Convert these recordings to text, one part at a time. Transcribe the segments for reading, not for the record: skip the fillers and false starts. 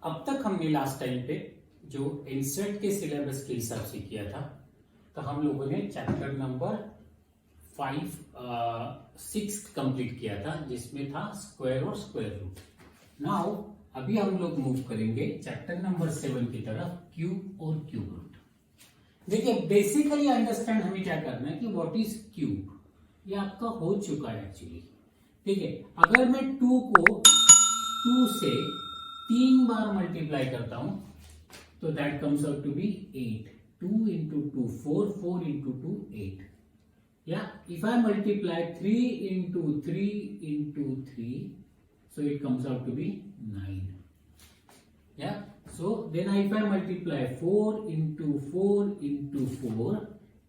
अब तक हमने लास्ट टाइम पे जो इंसर्ट के सिलेबस के हिसाब से किया था, तो हम लोगों ने चैप्टर नंबर 6 कंप्लीट किया था, जिसमें था स्क्वायर और स्क्वायर रूट। नाउ अभी हम लोग मूव करेंगे चैप्टर नंबर 7 की तरफ, क्यूब और क्यूब रूट। देखिए बेसिकली अंडरस्टैंड हमें क्या करना है कि व्हाट इज क्यूब, ये आपका हो चुका है एक्चुअली। ठीक है, अगर मैं 2 को 2 से 3 बार मल्टीप्लाई करता हूं तो that comes out to be 8। 2 into 2 4, 4 into 2 8. Yeah, if I multiply 3 into 3 into 3, so it comes out to be 9. Yeah, so then if I multiply 4 into 4 into 4,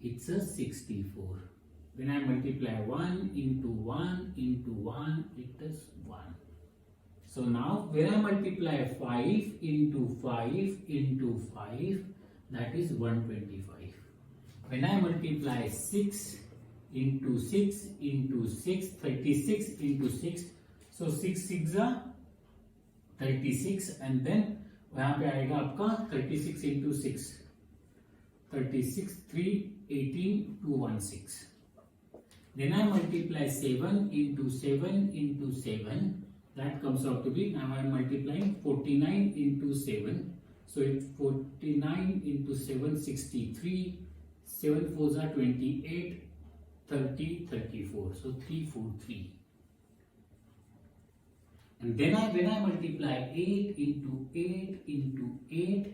it's a 64. When I multiply 1 into 1 into 1, it is 1. So now when I multiply 5 into 5 into 5, that is 125. When I multiply 6 into 6 into 6, 36 into 6, so 6 6 are 36, and then वहां पे आएगा आपका 36 into 6, 36 3 18 216. Then I multiply 7 into 7 into 7, that comes out to be, now I am multiplying 49 into 7, so it's 49 into 7 63, 7 4s are 28, 30 34, so 343. And then when I multiply 8 into 8 into 8,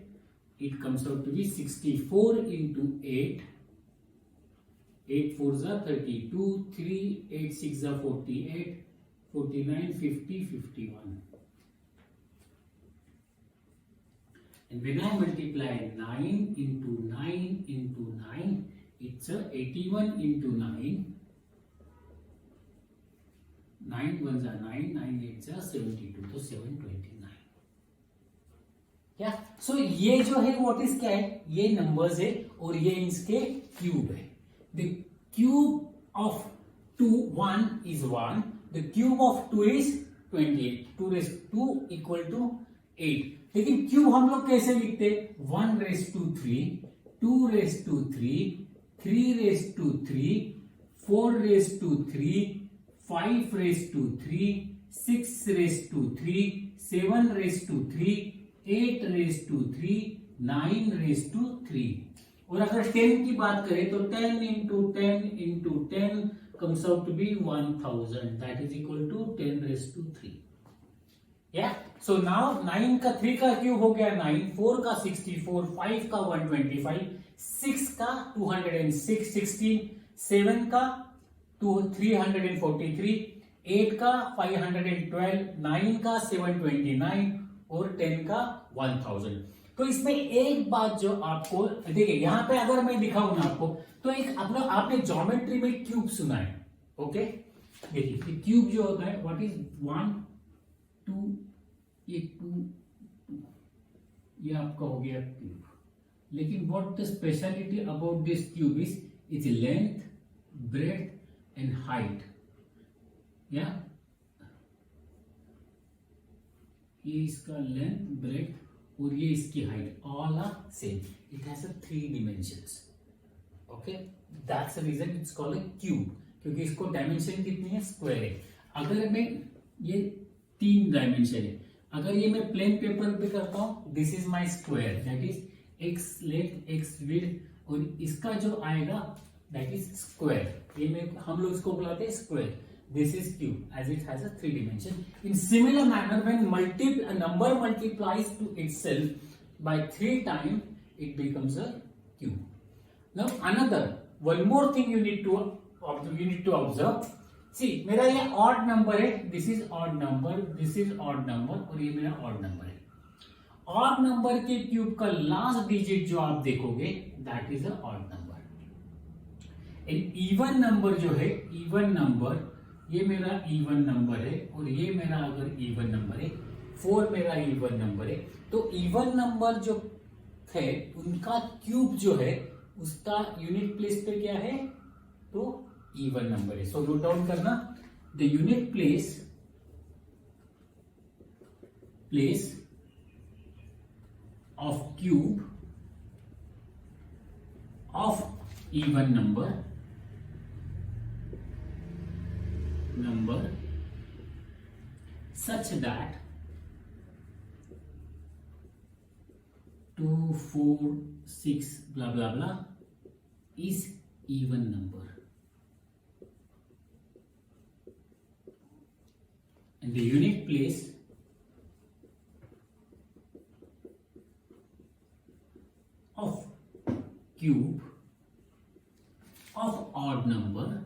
it comes out to be 64 into 8, 8 4s are 32, 3 8 6 are 48, 49 50 51. And when I multiply 9 into 9 into 9, it's a 81 into 9, 9 1s are 9, 9 8s are 72, तो 729. क्या सो ये जो है what is क्या है, ये numbers है और ये इसके क्यूब है। The cube of 2 1 is 1, the cube of 2 is 28, 2 raised 2 equal to 8। लेकिन क्यूब हम लोग कैसे लिखते हैं, 1 raised to 3, 2 raised to 3, 3 raised to 3, 4 raised to 3, 5 raised to 3, 6 raised to 3, 7 raised to 3, 8 raised to 3, 9 raised to 3। और अगर 10 की बात करें तो 10 into 10 into 10 comes out to be 1000, that is equal to 10 raised to 3। Yeah, so now 9 का 3 का cube हो गया 9, 4 का 64, 5 का 125, 6 का 206, 16, 7 का 343, 8 का 512, 9 का 729 और 10 का 1000। तो इसमें एक बात जो आपको देखिए, यहां पे अगर मैं दिखाऊं ना आपको, तो एक आपने ज्योमेट्री में क्यूब सुना है। ओके, देखिए क्यूब जो होता है व्हाट इज 1 2, ये 2 2, ये आपका हो गया क्यूब। लेकिन what the speciality about this cube is its length, breadth and height. या ये इसका लेंथ, ब्रेथ और ये इसकी height, all are same. It has a 3 dimensions। Okay, that's the reason it's called a cube, क्योंकि इसको dimension कितनी है, स्क्वायर है। अगर मैं ये 3 डायमेंशन है, अगर ये मैं प्लेन पेपर पे करता हूं, this is my square, that is x length x width, और इसका जो आएगा दैट इज स्क्वायर। ये मैं हम लोग इसको बुलाते हैं square. This is cube as it has a 3 dimension. In similar manner, when a number multiplies to itself by 3 times, it becomes a cube. Now one more thing you need to observe. See, मेरा ये odd number है, this is odd number, this is odd number और ये मेरा odd number है। odd number के cube का last digit जो आप देखोगे that is a odd number. And even number जो है, even number, ये मेरा इवन नंबर है और ये मेरा अगर इवन नंबर है, 4 मेरा इवन नंबर है, तो इवन नंबर जो है उनका क्यूब जो है उसका यूनिट प्लेस पे क्या है, तो इवन नंबर है। सो नोट डाउन करना, the unit place of cube of even number such that 2, 4, 6 blah blah blah is even number, and the unit place of cube of odd number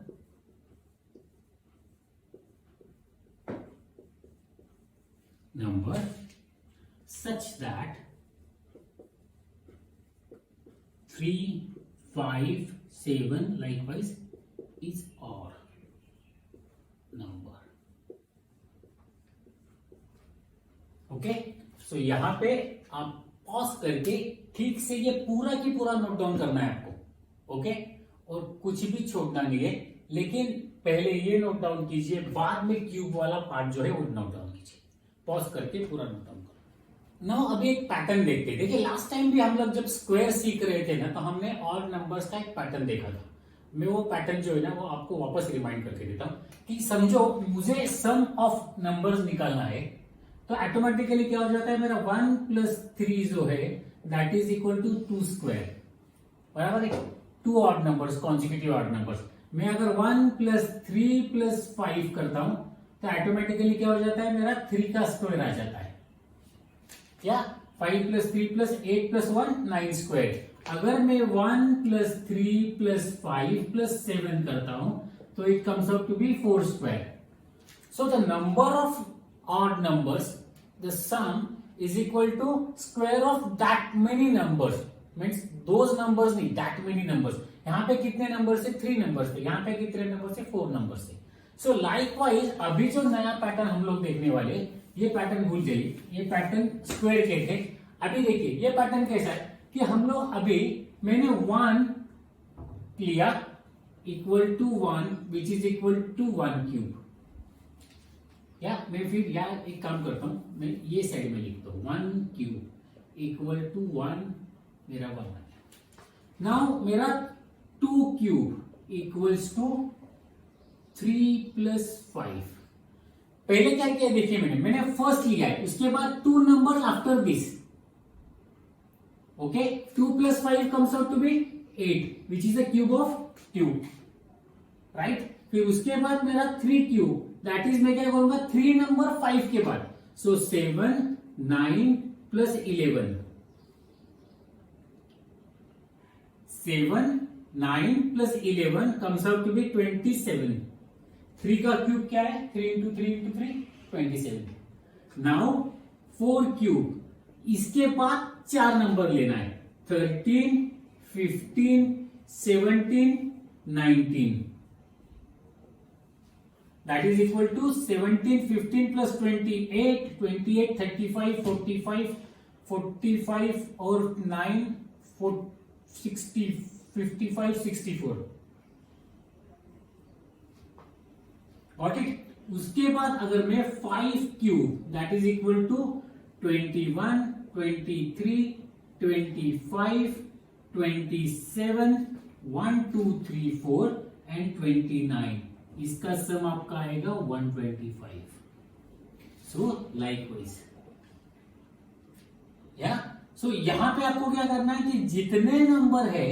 such that 3, 5, 7 likewise is odd number. Okay, so यहां पे आप pause करके ठीक से ये पूरा की पूरा नोट डाउन करना है आपको. ओके, और कुछ भी छोड़ना नहीं है, लेकिन पहले ये नोट डाउन कीजिए, बाद में क्यूब वाला पार्ट जो है वो नोट डाउन कीजिए. पॉज करके पूरा नोट डाउन करो. नाउ अभी एक पैटर्न देखते हैं. देखिए लास्ट टाइम भी हम लोग जब स्क्वायर सीख रहे थे ना, तो हमने ऑड नंबर्स का एक पैटर्न देखा था. मैं वो पैटर्न जो है ना वो आपको वापस रिमाइंड करके देता हूं कि समझो मुझे सम ऑफ नंबर्स निकालना है, तो ऑटोमेटिकली क्या हो जाता है, मेरा 1 प्लस 3 जो है that is equal to 2 square. बराबर है, 2 odd numbers, consecutive odd numbers. मैं अगर 1 प्लस 3 प्लस 5 करता हूं तो ऑटोमेटिकली क्या हो जाता है, मेरा 3 का स्क्वायर आ जाता है. क्या 5 प्लस 3 प्लस 8 प्लस 1 9 स्क्वायर. अगर मैं 1 प्लस 3 प्लस 5 प्लस 7 करता हूं तो it comes out to be 4 square. So the number of odd numbers, the sum is equal to square of that many numbers. Means those numbers नहीं, that many numbers. यहाँ पे कितने number से, 3 number थे. यहाँ पे कितने नंबर से, 4 नंबर से. सो लाइकवाइज अभी जो नया पैटर्न हम लोग देखने वाले, ये पैटर्न भूल जाइए, ये पैटर्न स्क्वायर के थे. अभी देखिए ये पैटर्न कैसा है कि हम लोग अभी मैंने 1 लिया equal to 1 which is equal to 1 cube. या मैं फिर यार एक काम करता हूं, मैं ये साइड में लिखता हूं 1 क्यूब इक्वल टू 1, मेरा 1 आ गया. नाउ मेरा 2 क्यूब इक्वल्स टू 3 प्लस 5. पहले क्या किया देखिए, मैंने फर्स्ट लिया है, उसके बाद 2 number after this. Okay, 2 plus 5 comes out to be 8 which is the cube of 2. Right, फिर उसके बाद मेरा 3 क्यूब, दैट इज मैं क्या करूंगा 3 नंबर 5 के बाद. सो 7 9 plus 11, 7 9 plus 11 comes out to B 27. 3 का क्यूब क्या है, 3 इंटू 3 इंटू 3 27. नाउ 4 क्यूब, इसके बाद 4 नंबर लेना है, 13 15 17 19. That is equal to 17 15 plus 28 28 35 45 45 और 9 60 55 64. Got it? उसके बाद अगर मैं 5 cube that is equal to 21 23 25 27 1 2 3 4 and 29. इसका सम आपका आएगा 125. सो लाइकवाइज या सो यहां पे आपको क्या करना है कि जितने नंबर है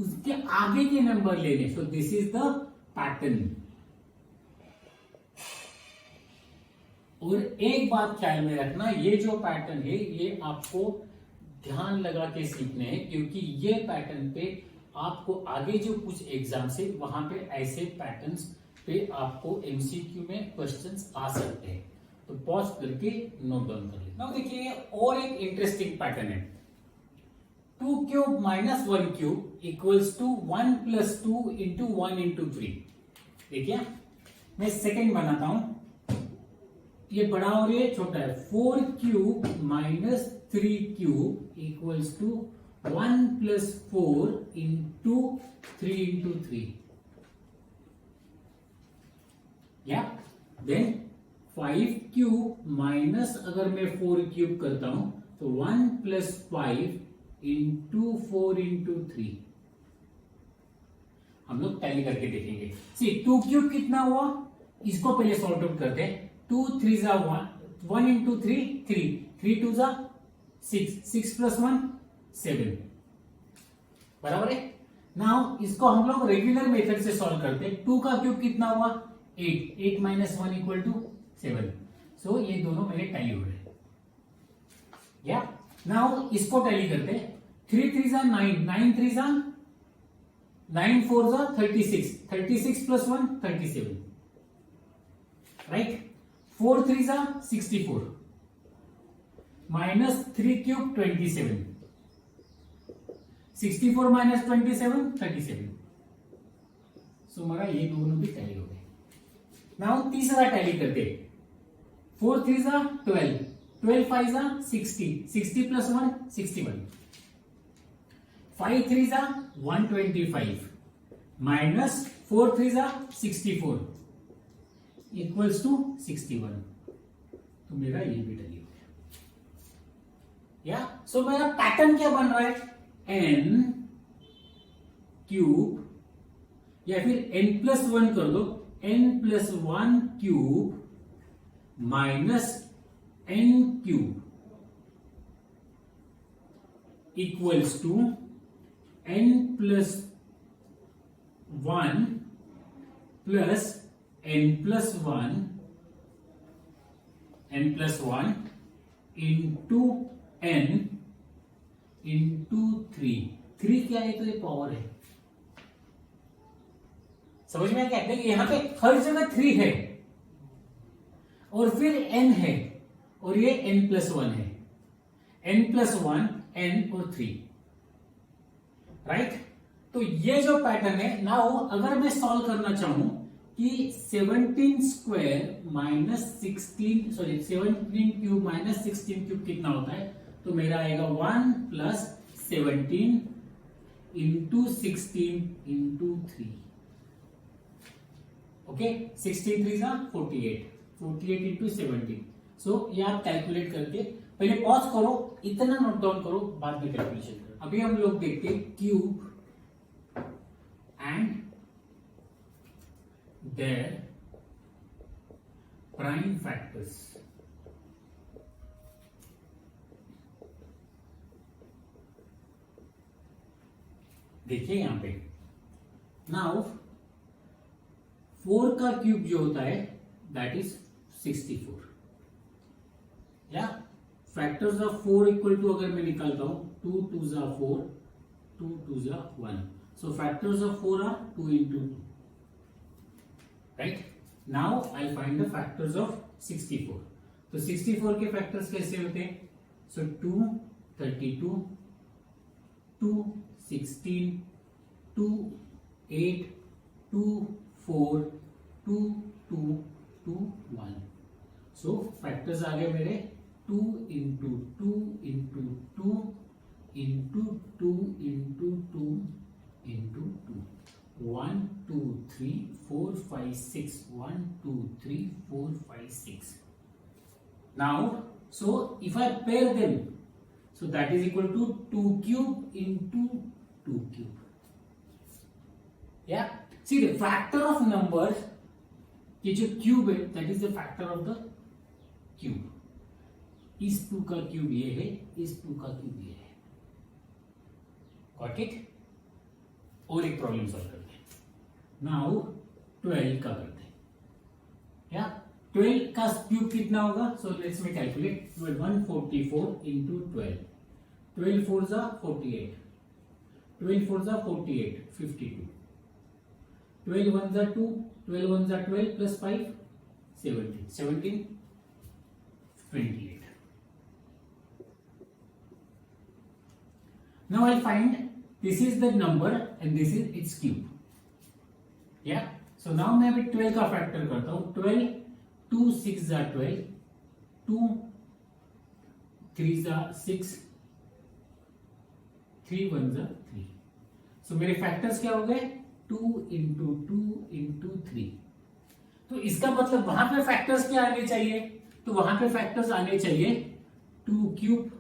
उसके आगे के नंबर लेने. So this is the pattern. और एक बात ख्याल में रखना, ये जो पैटर्न है ये आपको ध्यान लगा के सीखने हैं, क्योंकि ये पैटर्न पे आपको आगे जो कुछ एग्जाम से वहां पे ऐसे पैटर्न्स पे आपको एमसीक्यू में क्वेश्चंस आ सकते हैं. तो पॉज करके नोट डाउन कर लेना. देखिए और एक इंटरेस्टिंग पैटर्न है, 2 cube minus 1 cube equals to 1 plus 2 into 1 into 3. देखिए मैं सेकेंड बनाता हूं, ये बड़ा और ये छोटा है. 4 cube minus 3 cube equals to 1 plus 4 into 3 into 3. या देन 5 क्यूब माइनस, अगर मैं 4 क्यूब करता हूं तो 1 प्लस 5 इंटू 4 इंटू 3 हम लोग टैली करके देखेंगे। सी 2 क्यूब कितना हुआ, इसको पहले सॉल्व आउट करते हैं। 2 3 जा 1 इंटू 3 3 3 2 जा 6 6 प्लस 1 7 बराबर है। नाउ इसको हम लोग रेगुलर मेथड से सॉल्व करते हैं। 2 का क्यूब कितना हुआ 8 8 माइनस 1 इक्वल टू 7। सो ये दोनों मेरे टैली हो रहे हैं। या नाउ इसको टैली करते हैं। 3 3 जा 9 9 3 जा 9 4 जा 36 36 प्लस 1 37 राइट। 4 3 जा 64 माइनस 3 क्यूब 27 64 माइनस 27 37। सो हमारा ये दोनों भी टैली हो गए। नाउ तीसरा टैली करते। 4 3 जा 12 12 5 जा 60 60 प्लस 1 61 5 3 जा 125 माइनस 4 3 जा 64 इक्वल्स टू 61। तो मेरा ये भी टैली हो गया। या सो मेरा पैटर्न क्या बन रहा है, n क्यूब या फिर n प्लस 1 कर दो, n plus 1 cube minus n cube equals to n plus 1 plus n plus 1 into n into 3 क्या है, तो ये पावर है। समझ में कहते हैं कि यहां पे हर जगह 3 है और फिर n है और ये n प्लस 1 है, n प्लस 1 n और 3 राइट। तो ये जो पैटर्न है। नाउ अगर मैं सॉल्व करना चाहूं कि 17 square minus 16 sorry 17 cube minus 16 cube कितना होता है, तो मेरा आएगा 1 प्लस 17 इंटू 16 इंटू 3। ओके 16 3 जा 48 48 इंटू 17। सो ये आप कैलकुलेट करके पहले पॉज करो, इतना नोट डाउन करो, बाद में कैलकुलेशन करो। अभी हम लोग देखते हैं cube and their prime factors। देखिए यहां पे नाउ 4 का क्यूब जो होता है दैट इज 64। या फैक्टर्स ऑफ 4 इक्वल टू अगर मैं निकालता हूं 2 2 जा 4 2 2 जा 1। So factors of 4 are 2 into 2 right. Now I find the factors of 64। तो 64 के फैक्टर्स कैसे होते हैं, सो 2 32 2 16 2 8 2 4 2 2 2 1। सो फैक्टर्स आ गए मेरे 2 into 2 into 2 into 2 into 2 into 2 1 2 3 4 5 6 1 2 3 4 5 6। Now so if I pair them, so that is equal to 2 cube into 2 cube। Yeah, see the factor of numbers, ये जो cube है that is the factor of the cube। इस 2 का cube ये है, इस 2 का cube ये है। Got it? और एक प्रॉब्लम सॉल्व करते हैं। नाउ 12 का करते हैं। या 12 का क्यूब कितना होगा, so let's me calculate. 144 into 12 12 4 जा 48 12 4 जा 48 52 12 1 जा 2 12 1 जा 12 plus 5 17 17 28। Now I'll find this is the number and this is its cube। Yeah, so now मैं अभी 12 का फैक्टर करता हूं। 12 2 6 जा 12 2 3 जा 6 3 1 जा 3। सो मेरे फैक्टर्स क्या हो गए 2 इंटू 2 इंटू 3। तो इसका मतलब वहां पे फैक्टर्स क्या आने चाहिए, तो वहां पे फैक्टर्स आने चाहिए 2 cube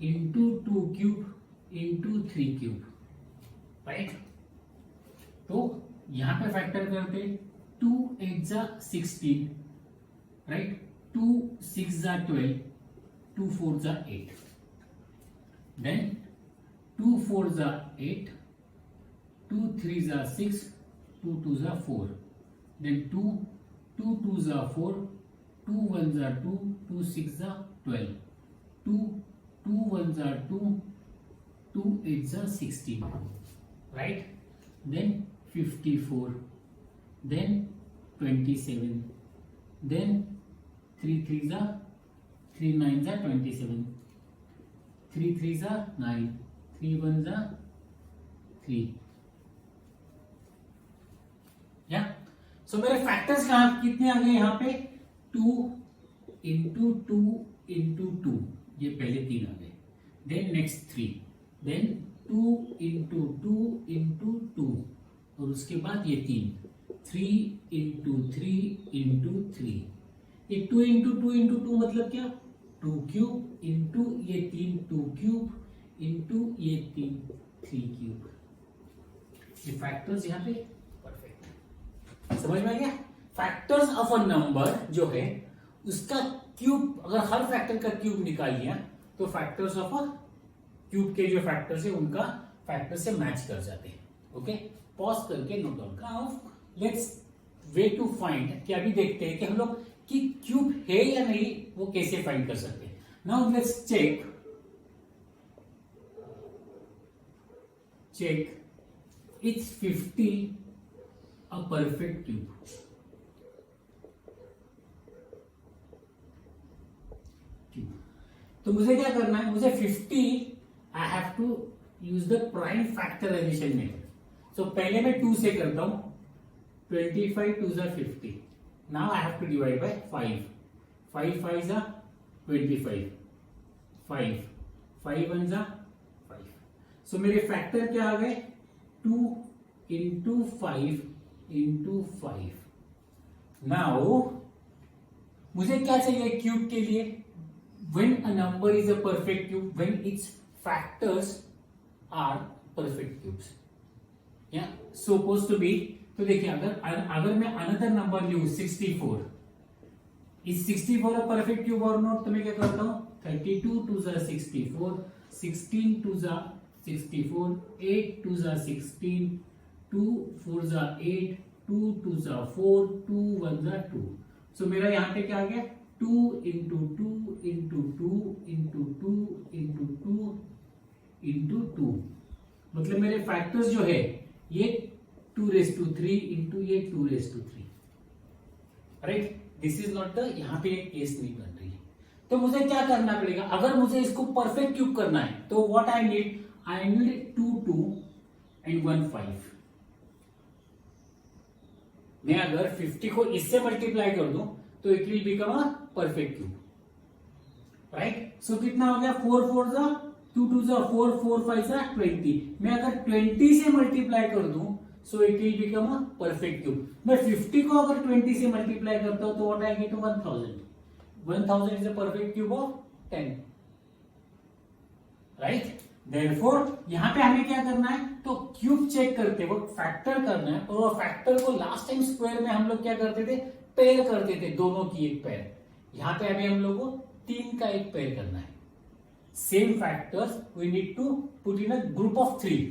into 2 cube into 3 cube, right. तो यहां पे फैक्टर करते 2 8 जा 16, राइट, 2 6 जा 12, 2 4 जा 8, देन 2 4 जा 8, 2 3 जा 6, 2 2 जा 4, देन 2 2 2 जा 4, 2 1 जा 2, 2 6 जा 12, 2 2 1 जा 2, 2 8 जा 16, right, then 54, then 27, then 3 3 जा 3 9 जा 27, 3 3 जा 9, 3 1 जा 3, या सो मेरे फैक्टर्स कितने आ गए यहाँ पे 2 इंटू 2 इंटू 2, ये पहले 3 आ गए, then next 3, then 2 into 2 into 2, और उसके बाद ये 3 इंटू 3 इंटू 3, ये 2 इंटू 2 इंटू 2 मतलब क्या 2 क्यूब इंटू ये 3 2 क्यूब इंटू ये 3 3 क्यूब, ये फैक्टर्स यहाँ पे परफेक्ट समझ में आ गया। फैक्टर्स ऑफ अ नंबर जो है उसका क्यूब, अगर हर फैक्टर का क्यूब निकालिए तो फैक्टर्स ऑफ अ क्यूब के जो फैक्टर्स है उनका फैक्टर से मैच कर जाते हैं। ओके, पॉज करके note down. Now let's way to find, कि अभी देखते हैं कि हम लोग कि क्यूब है या नहीं, वो कैसे फाइंड कर सकते हैं। Now let's check it's 50 a perfect cube. तो मुझे क्या करना है, मुझे 50 I have to use the prime factorization method. So पहले मैं 2 से करता हूं, 25 2 जा 50, now I have to divide by 5, 5 5 जा 25, 5 5 1 जा 5। सो मेरे फैक्टर क्या आ गए 2 इंटू 5 इंटू 5। नाउ मुझे क्या चाहिए क्यूब के लिए, when a number is a perfect cube, when its factors are perfect cubes, yeah, supposed to be। तो देखिए अगर मैं अनदर नंबर लूं 64, इज 64 अ परफेक्ट क्यूब और नॉट, तो मैं क्या करता हूं 32 2 जा 64, 16 2 जा 64, 8 2 जा 16, 2 4 जा 8, 2 2 जा 4, 2 1 जा 2। सो मेरा यहां पे क्या आ गया 2 into 2 into 2 into 2 into 2 into 2, मतलब मेरे फैक्टर्स जो है ये 2�3 इंटू ये 2�3, right. This is not the, यहाँ पे एक केस नहीं बन रही है। तो मुझे क्या करना पड़ेगा, अगर मुझे इसको परफेक्ट क्यूब करना है तो व्हाट आई नीड 2 2 एंड 1 5। मैं अगर 50 को इससे मल्टीप्लाई कर दूं तो it will become a perfect cube, right. So कितना हो गया 4 4 जा 2 2 जा 4, 4 5 जा 20। मैं अगर 20 से मल्टीप्लाई कर दूं so it will become a perfect cube. मैं 50 को अगर 20 से मल्टीप्लाई करता हूं तो what I get 1000। 1000 is a perfect cube of 10, right. Therefore यहां पे हमें क्या करना है, तो क्यूब चेक करते वक्त फैक्टर करना है, और वो फैक्टर को लास्ट टाइम स्क्वायर में हम लोग क्या करते थे, पेयर करते थे, दोनों की एक पेयर। यहां पे अभी हम लोग को 3 का एक पेयर करना है। Same factors we need to put in a group of 3।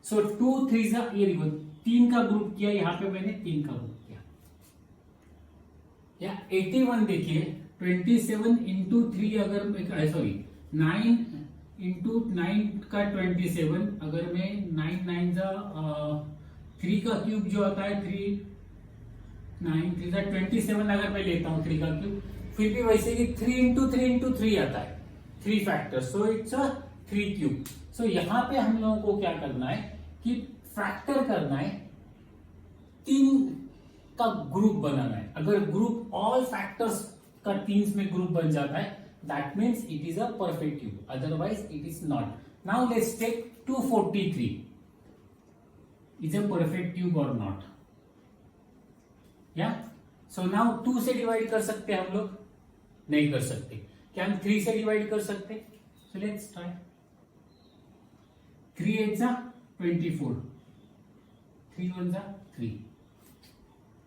So 2 3 जा, ये देखो 3 का ग्रुप किया, यहां पे मैंने 3 का ग्रुप किया। या 81 देखिए 27 इंटू 3, अगर सॉरी 9 इंटू 9 का 27, अगर मैं 9 9 जा 3 का क्यूब जो आता है 3 9 3 जा 27, अगर मैं लेता हूं 3 का क्यूब, फिर भी वैसे ही 3 इंटू 3 इंटू 3 आता है, 3 factors, so it's a 3 cube. So यहां पे हम लोगों को क्या करना है कि फैक्टर करना है, 3 का ग्रुप बनाना है। अगर ग्रुप ऑल फैक्टर्स का 3 में ग्रुप बन जाता है, that means it is a perfect cube, otherwise it is not. Now let's take 243, is a perfect cube और नॉट, या। सो नाउ 2 से डिवाइड कर सकते हैं हम लोग, नहीं कर सकते। क्या हम 3 से डिवाइड कर सकते? So let's try. 3 8 जा 24, 3 1 जा 3,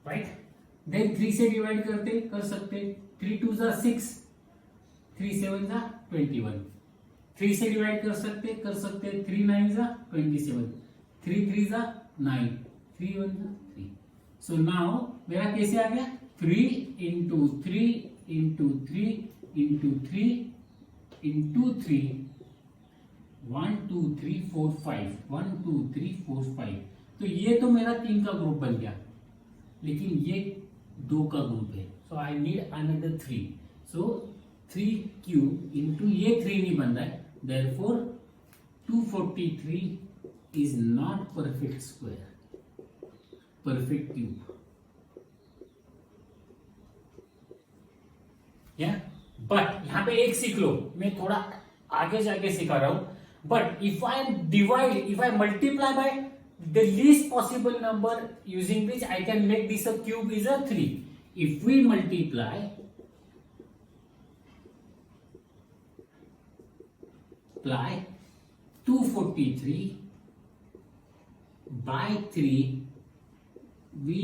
राइट. देन 3 से डिवाइड करते कर सकते, 3 2 जा 6, 3 7 जा 21. 3 से डिवाइड कर सकते 3 9 जा 27, 3 3 जा 9, 3 1 जा 3. सो नाउ मेरा कैसे आ गया, 3 इंटू 3 इंटू 3 इंटू 3 इंटू 3, 1 2 3 4 5, 1 2 3 4 5. तो ये तो मेरा 3 का ग्रुप बन गया, लेकिन ये 2 का ग्रुप है. So I need another 3. So 3 cube into ये 3 नहीं बन रहा है, therefore 243 is not perfect square, perfect cube. या बट यहां पे एक सीख लो, मैं थोड़ा आगे जाके सिखा रहा हूं. But if I divide, if I multiply by the least possible number using which I can make this a cube is a 3. If we multiply apply 243 by 3, we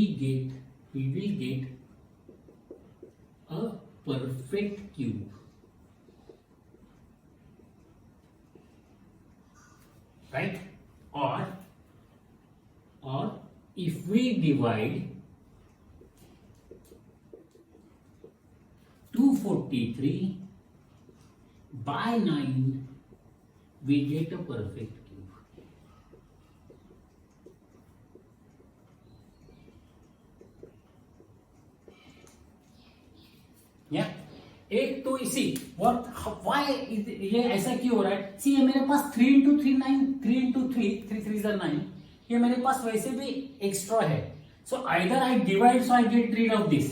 will get a perfect cube, right? Or if we divide 243 by 9, we get a perfect cube. या एक तो इसी why ये ऐसा क्यों हो रहा है. सी ये मेरे पास 3 इंटू 3 9, 3 इंटू 3 3 3 9, ये मेरे पास वैसे भी एक्स्ट्रा है. So either I divide, so I get rid of this,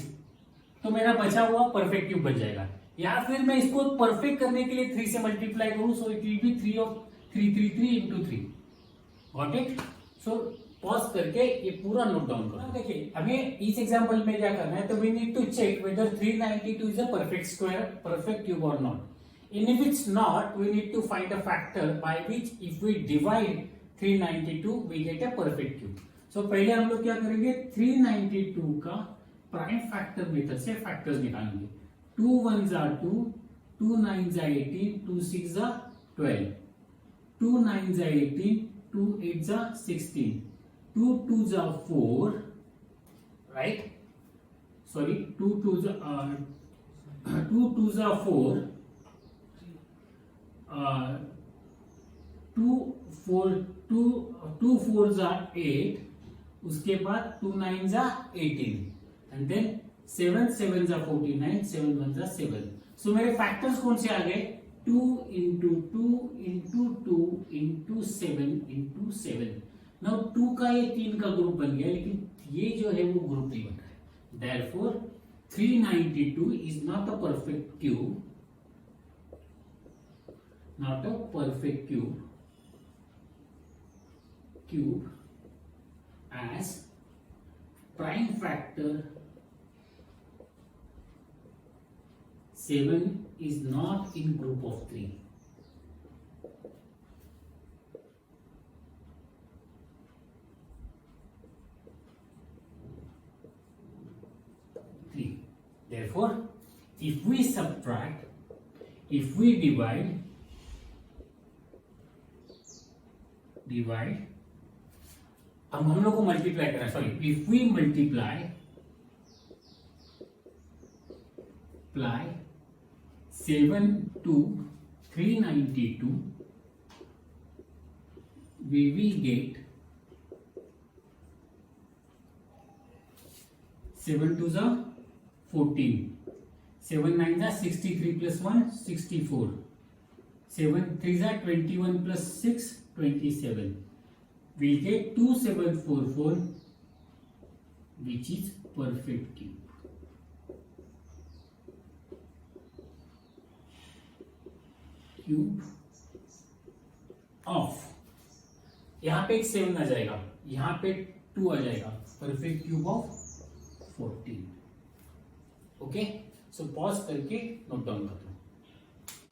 तो मेरा बचा हुआ परफेक्ट क्यूब बन जाएगा. या फिर मैं इसको परफेक्ट करने के लिए 3 से मल्टीप्लाई करूं, so it will be 3 of 3 3 3 into 3. Got it. So pause करके ये पूरा नोट डाउन करो. देखिए हमें इस एग्जांपल में क्या करना है, तो we need to check whether 392 is a perfect square, perfect cube और नॉट. इन if it's not, we need to find a factor by which if we divide 392 we get a perfect cube. So पहले हम लोग क्या करेंगे, 392 का prime factor method से factors निकालेंगे. 2 1 are 2, 2 9 are 18, 2 6 are 12, 2 9 are 18, 2 8 are 16, 2 2 are 4, right? Sorry, 2 2 are 4, 2 4 are 8, उसके बाद 2 9 are 18, and then 7 7 are 49, 7 1 are 7. सो मेरे फैक्टर्स कौन से आ गए, 2 into 2 into 2 into 7 into 7. Now 2 का ये 3 का ग्रुप बन गया, लेकिन ये जो है वो ग्रुप नहीं बन रहा है. Therefore 392 is not a perfect cube, not a perfect cube as prime factor 7 is not in group of 3. Therefore, if we subtract, if we divide, अब हम लोग को मल्टीप्लाई करना, sorry, if we multiply 7 to 392, we will get 7 2 are 14, 7 9 are 63 plus 1 64, 7 3 are 21 plus 6 27. We get 2744, which is perfect cube. Cube of, यहां पे एक 7 आ जाएगा, यहां पे 2 आ जाएगा, perfect cube of 14. Okay, so pause करके नोट डाउन कर.